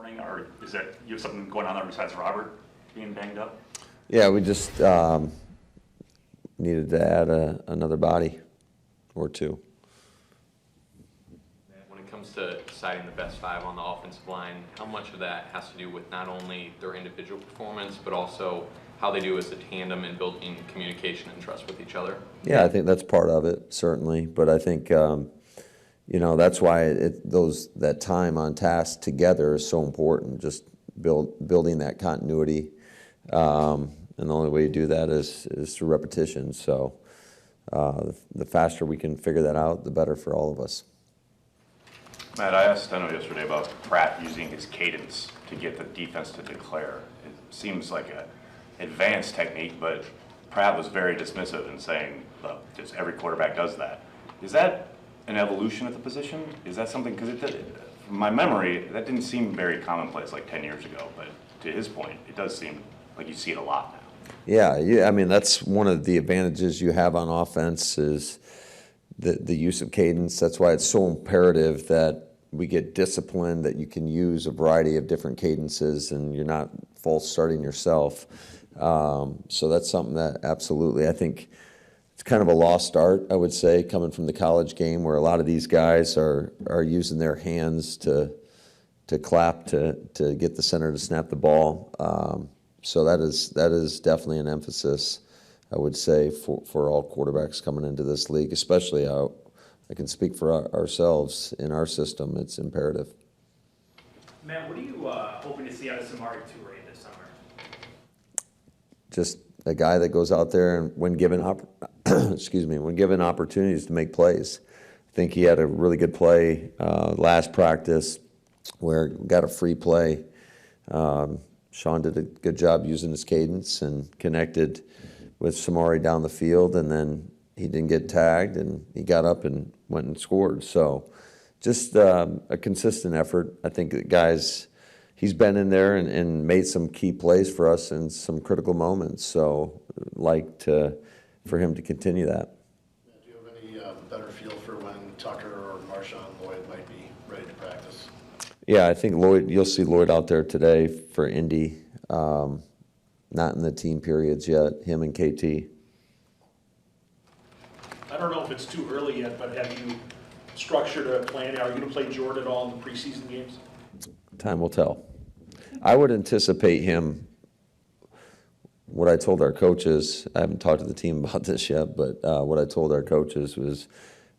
thing, or is that you have something going on there besides Robert being banged up? Yeah, we just needed to add another body or two. When it comes to deciding the best five on the offensive line, how much of that has to do with not only their individual performance, but also how they do as a tandem in building communication and trust with each other? Yeah, I think that's part of it, certainly. But I think, that's why that time on task together is so important, just building that continuity. And the only way you do that is through repetition. So the faster we can figure that out, the better for all of us. Matt, I asked Steno yesterday about Pratt using his cadence to get the defense to declare. It seems like an advanced technique, but Pratt was very dismissive in saying, look, just every quarterback does that. Is that an evolution at the position? Is that something, because from my memory, that didn't seem very commonplace like 10 years ago, but to his point, it does seem like you see it a lot now. Yeah, I mean, that's one of the advantages you have on offense is the use of cadence. That's why it's so imperative that we get discipline, that you can use a variety of different cadences and you're not false starting yourself. So that's something that absolutely, I think it's kind of a lost art, I would say, coming from the college game where a lot of these guys are using their hands to clap, to get the center to snap the ball. So that is definitely an emphasis, I would say, for all quarterbacks coming into this league, especially I can speak for ourselves in our system. It's imperative. Matt, what are you hoping to see out of Samari Toure this summer? Just a guy that goes out there and when given opportunities to make plays. I think he had a really good play last practice where got a free play. Sean did a good job using his cadence and connected with Samari down the field, and then he didn't get tagged, and he got up and went and scored. So just a consistent effort. I think the guys, he's been in there and made some key plays for us in some critical moments. So for him to continue that. Do you have any better feel for when Tucker or Marshawn Lloyd might be ready to practice? Yeah, I think you'll see Lloyd out there today for Indy. Not in the team periods yet, him and KT. I don't know if it's too early yet, but have you structured a plan? Are you going to play Jordan at all in the preseason games? Time will tell. I would anticipate him, what I told our coaches, I haven't talked to the team about this yet, but what I told our coaches was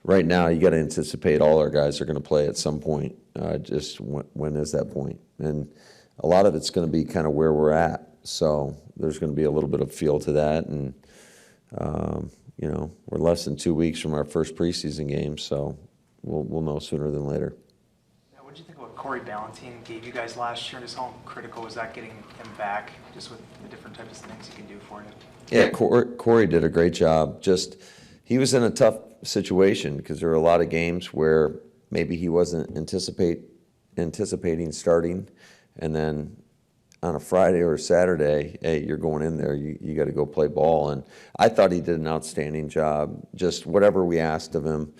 right now you got to anticipate all our guys are going to play at some point. Just when is that point? And a lot of it's going to be kind of where we're at. So there's going to be a little bit of feel to that. And, we're less than 2 weeks from our first preseason game, so we'll know sooner than later. What did you think of what Corey Ballantine gave you guys last year? Just how critical was that getting him back, just with the different types of things he can do for you? Yeah, Corey did a great job. He was in a tough situation because there were a lot of games where maybe he wasn't anticipating starting, and then on a Friday or a Saturday, hey, you're going in there, you got to go play ball. And I thought he did an outstanding job. Just whatever we asked of him,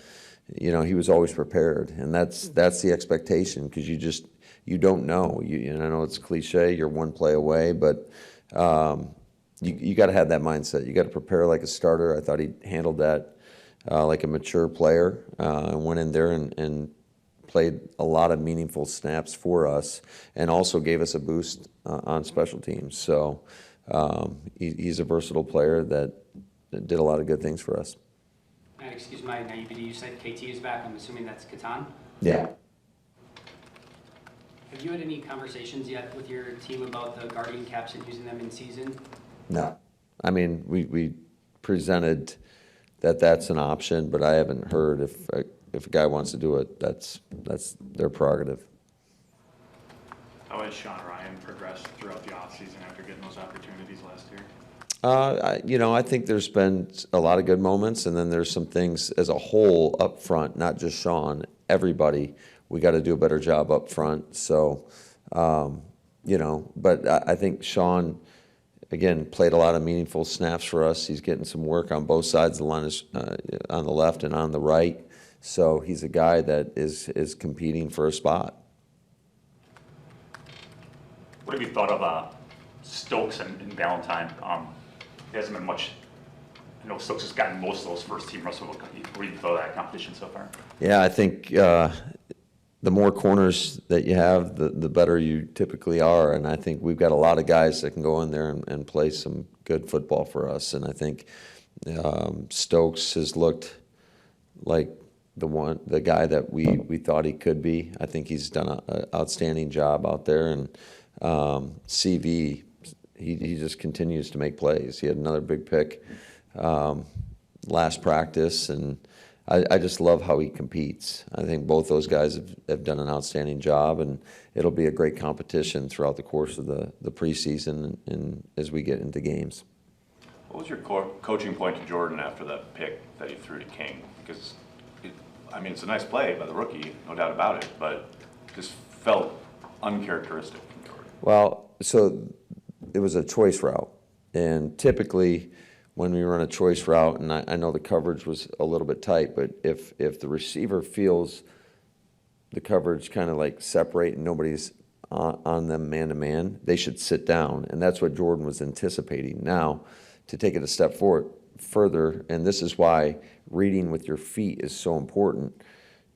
he was always prepared. And that's the expectation, because you don't know. And I know it's cliche, you're one play away, but you got to have that mindset. You got to prepare like a starter. I thought he handled that like a mature player, and went in there and played a lot of meaningful snaps for us, and also gave us a boost on special teams. So he's a versatile player that did a lot of good things for us. Matt, excuse my naivety, you said KT is back. I'm assuming that's Catan? Yeah. Have you had any conversations yet with your team about the Guardian caps and using them in season? No. I mean, we presented that's an option, but I haven't heard if a guy wants to do it, that's their prerogative. How has Sean Ryan progressed throughout the offseason after getting those opportunities last year? I think there's been a lot of good moments, and then there's some things as a whole up front, not just Sean, everybody. We got to do a better job up front. So, but I think Sean, again, played a lot of meaningful snaps for us. He's getting some work on both sides of the line, on the left and on the right. So he's a guy that is competing for a spot. What have you thought of Stokes and Valentine? There hasn't been much. I know Stokes has gotten most of those first team wrestlers. What do you thought of that competition so far? Yeah, I think the more corners that you have, the better you typically are. And I think we've got a lot of guys that can go in there and play some good football for us. And I think Stokes has looked like the guy that we thought he could be. I think he's done an outstanding job out there. And CV, he just continues to make plays. He had another big pick last practice, and I just love how he competes. I think both those guys have done an outstanding job, and it'll be a great competition throughout the course of the preseason and as we get into games. What was your coaching point to Jordan after that pick that he threw to King? Because, it's a nice play by the rookie, no doubt about it, but just felt uncharacteristic from Jordan. Well, so it was a choice route, and typically when we run a choice route, and I know the coverage was a little bit tight, but if the receiver feels the coverage kind of like separate and nobody's on them man-to-man, they should sit down, and that's what Jordan was anticipating. Now, to take it a step further, and this is why reading with your feet is so important,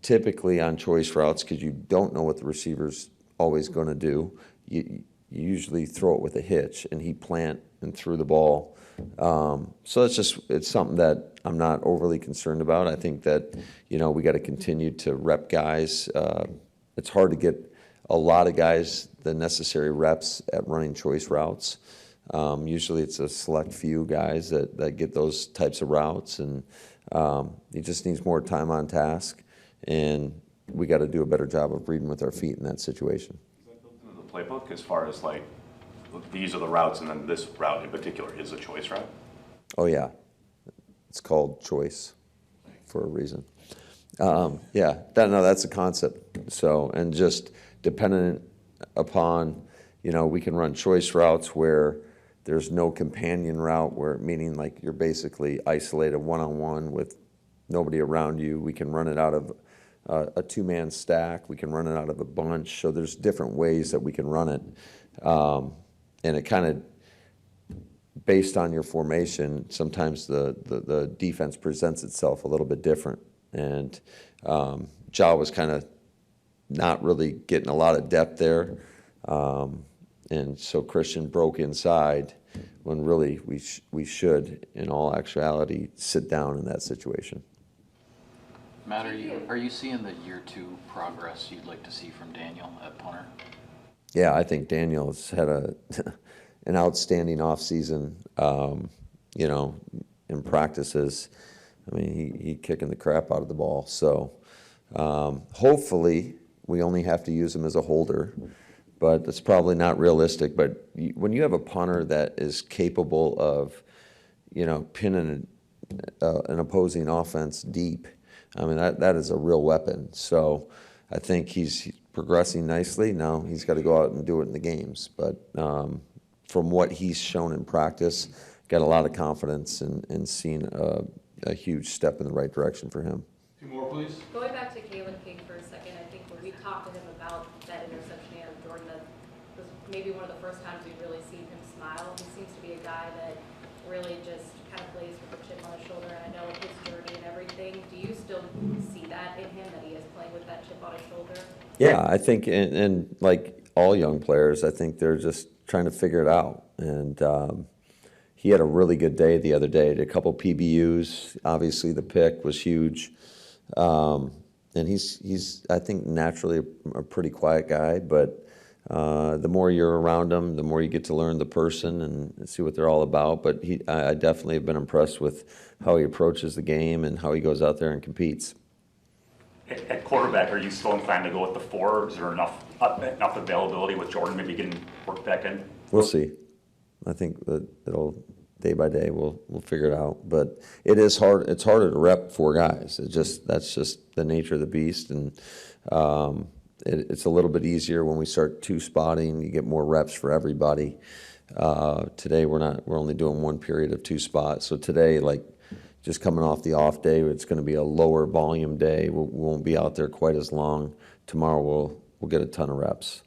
typically on choice routes, because you don't know what the receiver's always going to do, you usually throw it with a hitch, and he plant and threw the ball. So it's something that I'm not overly concerned about. I think that, we got to continue to rep guys. It's hard to get a lot of guys the necessary reps at running choice routes. Usually it's a select few guys that get those types of routes, and he just needs more time on task, and we got to do a better job of reading with our feet in that situation. Is that built into the playbook as far as like, these are the routes, and then this route in particular is a choice route? Oh, yeah. It's called choice for a reason. That's a concept. So, and just dependent upon, we can run choice routes where there's no companion route, meaning like you're basically isolated one-on-one with nobody around you. We can run it out of a two-man stack. We can run it out of a bunch. So there's different ways that we can run it. And it kind of, based on your formation, sometimes the defense presents itself a little bit different. And Ja was kind of not really getting a lot of depth there. And so Christian broke inside when really we should, in all actuality, sit down in that situation. Matt, are you seeing the year 2 progress you'd like to see from Daniel at punter? Yeah, I think Daniel's had an outstanding offseason, in practices. He kicking the crap out of the ball. So hopefully we only have to use him as a holder, but that's probably not realistic. But when you have a punter that is capable of, pinning an opposing offense deep, that is a real weapon. So I think he's progressing nicely. Now he's got to go out and do it in the games. But from what he's shown in practice, got a lot of confidence in seeing a huge step in the right direction for him. Two more, please. Going back to Kalen King for a second, I think when we talked to him about that interception out of Jordan, that was maybe one of the first times we've really seen him smile. He seems to be a guy that really just kind of plays with a chip on his shoulder, and I know his journey and everything. Do you still see that in him, that he is playing with that chip on his shoulder? Yeah, I think, and like all young players, I think they're just trying to figure it out. And he had a really good day the other day. Did a couple PBUs. Obviously, the pick was huge. And he's I think, naturally a pretty quiet guy. But the more you're around him, the more you get to learn the person and see what they're all about. But I definitely have been impressed with how he approaches the game and how he goes out there and competes. At quarterback, are you still inclined to go with the 4? Is there enough availability with Jordan maybe getting worked back in? We'll see. I think that it'll day by day we'll figure it out. But it is hard. It's harder to rep 4 guys. That's just the nature of the beast, and it's a little bit easier when we start 2 spotting. You get more reps for everybody. Today we're only doing 1 period of 2 spots. So today, just coming off the off day, it's going to be a lower volume day. We won't be out there quite as long. Tomorrow we'll get a ton of reps.